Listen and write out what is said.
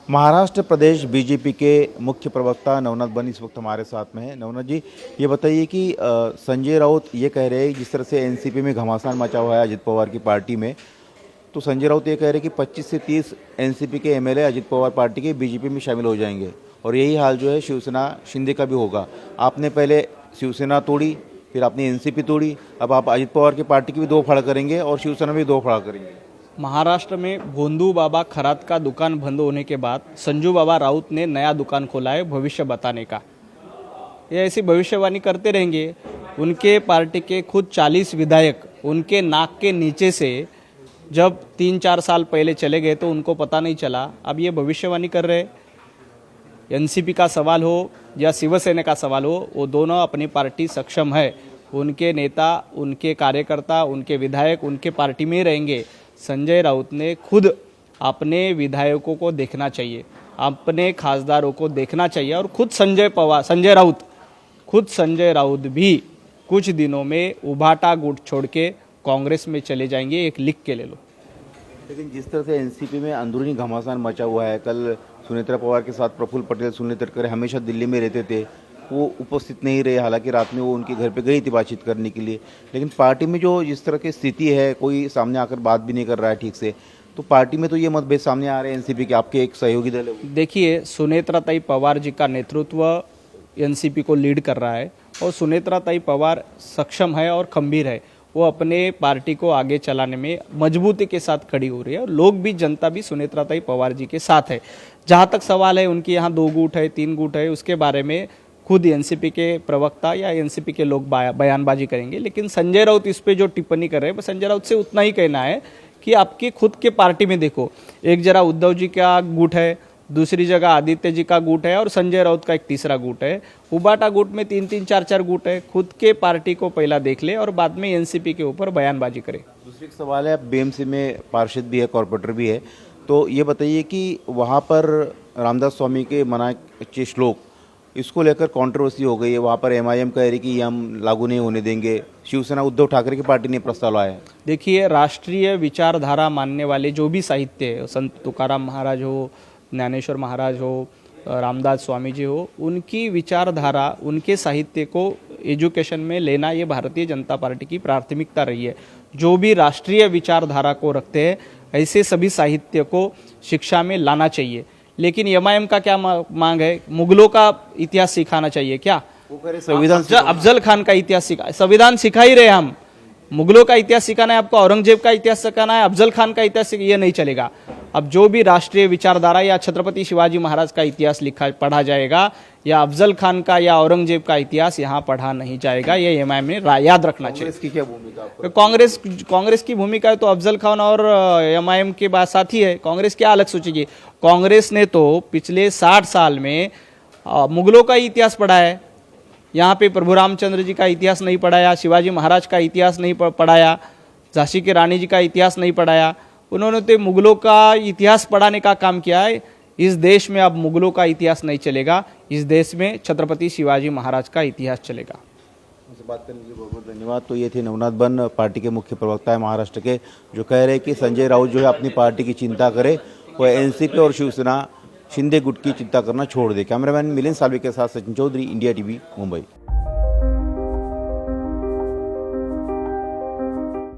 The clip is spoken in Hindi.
महाराष्ट्र प्रदेश बीजेपी के मुख्य प्रवक्ता नवनाथ बन इस वक्त हमारे साथ में हैं। नवनाथ जी, ये बताइए कि संजय राउत ये कह रहे हैं जिस तरह से एनसीपी में घमासान मचा हुआ है अजित पवार की पार्टी में, तो संजय राउत ये कह रहे हैं कि 25 से 30 एनसीपी के एमएलए अजित पवार पार्टी के बीजेपी में शामिल हो जाएंगे और यही हाल जो है शिवसेना शिंदे का भी होगा। आपने पहले शिवसेना तोड़ी, फिर आपने एनसीपी तोड़ी, अब आप अजित पवार की पार्टी की भी दो फाड़ करेंगे और शिवसेना भी दो फाड़ करेंगे। महाराष्ट्र में भोंदू बाबा खरात का दुकान बंद होने के बाद संजू बाबा राउत ने नया दुकान खोला है भविष्य बताने का। ये ऐसी भविष्यवाणी करते रहेंगे। उनके पार्टी के खुद 40 विधायक उनके नाक के नीचे से जब 3-4 साल पहले चले गए तो उनको पता नहीं चला। अब ये भविष्यवाणी कर रहे। एनसीपी का सवाल हो या शिवसेना का सवाल हो, वो दोनों अपनी पार्टी सक्षम है। उनके नेता, उनके कार्यकर्ता, उनके विधायक उनके पार्टी में ही रहेंगे। संजय राउत ने खुद अपने विधायकों को देखना चाहिए, अपने खासदारों को देखना चाहिए और खुद संजय राउत भी कुछ दिनों में उभाटा गुट छोड़ के कांग्रेस में चले जाएंगे। एक लिख के ले लो। लेकिन जिस तरह से एनसीपी में अंदरूनी घमासान मचा हुआ है, कल सुनेत्रा पवार के साथ प्रफुल्ल पटेल, सुनील तटकरे हमेशा दिल्ली में रहते थे, वो उपस्थित नहीं रहे। हालांकि रात में वो उनके घर पे गई थी बातचीत करने के लिए, लेकिन पार्टी में जो जिस तरह की स्थिति है, कोई सामने आकर बात भी नहीं कर रहा है ठीक से, तो पार्टी में तो ये मतभेद सामने आ रहे हैं एनसीपी के। आपके एक सहयोगी दल है। देखिए, सुनेत्राताई पवार जी का नेतृत्व एनसीपी को लीड कर रहा है और सुनेत्राताई पवार सक्षम है और खंभीर है। वो अपने पार्टी को आगे चलाने में मजबूती के साथ खड़ी हो रही है और लोग भी, जनता भी सुनेत्राताई पवार जी के साथ है। जहाँ तक सवाल है उनके यहाँ 2 गुट है, 3 गुट है, उसके बारे में खुद एनसीपी के प्रवक्ता या एनसीपी के लोग बयानबाजी करेंगे। लेकिन संजय राउत इस पे जो टिप्पणी कर रहे हैं, संजय राउत से उतना ही कहना है कि आपकी खुद के पार्टी में देखो, एक जरा उद्धव जी का गुट है, दूसरी जगह आदित्य जी का गुट है और संजय राउत का एक तीसरा गुट है। उबाटा गुट में 3-3, 4-4 गुट है। खुद के पार्टी को पहला देख ले और बाद में एनसीपी के ऊपर बयानबाजी करे। दूसरी सवाल है, बीएमसी में पार्षद भी है, कॉर्पोरेटर भी है, तो ये बताइए कि वहाँ पर रामदास स्वामी के मनाचे श्लोक, इसको लेकर कंट्रोवर्सी हो गई है। वहाँ पर एमआईएम कह रही कि ये हम लागू नहीं होने देंगे। शिवसेना उद्धव ठाकरे की पार्टी ने प्रस्ताव लाया है। देखिए, राष्ट्रीय विचारधारा मानने वाले जो भी साहित्य है, संत तुकाराम महाराज हो, ज्ञानेश्वर महाराज हो, रामदास स्वामी जी हो, उनकी विचारधारा, उनके साहित्य को एजुकेशन में लेना ये भारतीय जनता पार्टी की प्राथमिकता रही है। जो भी राष्ट्रीय विचारधारा को रखते हैं, ऐसे सभी साहित्य को शिक्षा में लाना चाहिए। लेकिन एमआईएम का क्या मांग है? मुगलों का इतिहास सिखाना चाहिए क्या? वो कह रहे संविधान, अफजल खान का इतिहास सिखा, संविधान सिखा ही रहे हम। मुगलों का इतिहास सिखाना है आपको, औरंगजेब का इतिहास सिखाना है, अफजल खान का इतिहास, ये नहीं चलेगा। अब जो भी राष्ट्रीय विचारधारा या छत्रपति शिवाजी महाराज का इतिहास पढ़ा जाएगा या अफजल खान का या औरंगजेब का इतिहास यहाँ पढ़ा नहीं जाएगा। ये एमआईएम ने याद रखना चाहिए। कांग्रेस की क्या भूमिका? कांग्रेस की भूमिका है तो अफजल खान और एमआईएम के बाद साथी है। कांग्रेस क्या अलग सोचेगी? कांग्रेस ने तो पिछले 60 साल में मुगलों का इतिहास पढ़ा है। यहाँ पे प्रभु रामचंद्र जी का इतिहास नहीं पढ़ाया, शिवाजी महाराज का इतिहास नहीं पढ़ाया, झांसी की रानी जी का इतिहास नहीं पढ़ाया। उन्होंने तो मुगलों का इतिहास पढ़ाने का काम किया है। इस देश में अब मुगलों का इतिहास नहीं चलेगा, इस देश में छत्रपति शिवाजी महाराज का इतिहास चलेगा। मुझसे बात करने के लिए बहुत बहुत धन्यवाद। तो ये थे नवनाथ बन, पार्टी के मुख्य प्रवक्ता है महाराष्ट्र के, जो कह रहे हैं कि संजय राउत जो है अपनी पार्टी की चिंता करे, वह एनसीपी और शिवसेना शिंदे गुट की चिंता करना छोड़ दे। कैमरामैन मिलिंद सालवी के साथ सचिन चौधरी, इंडिया टीवी, मुंबई।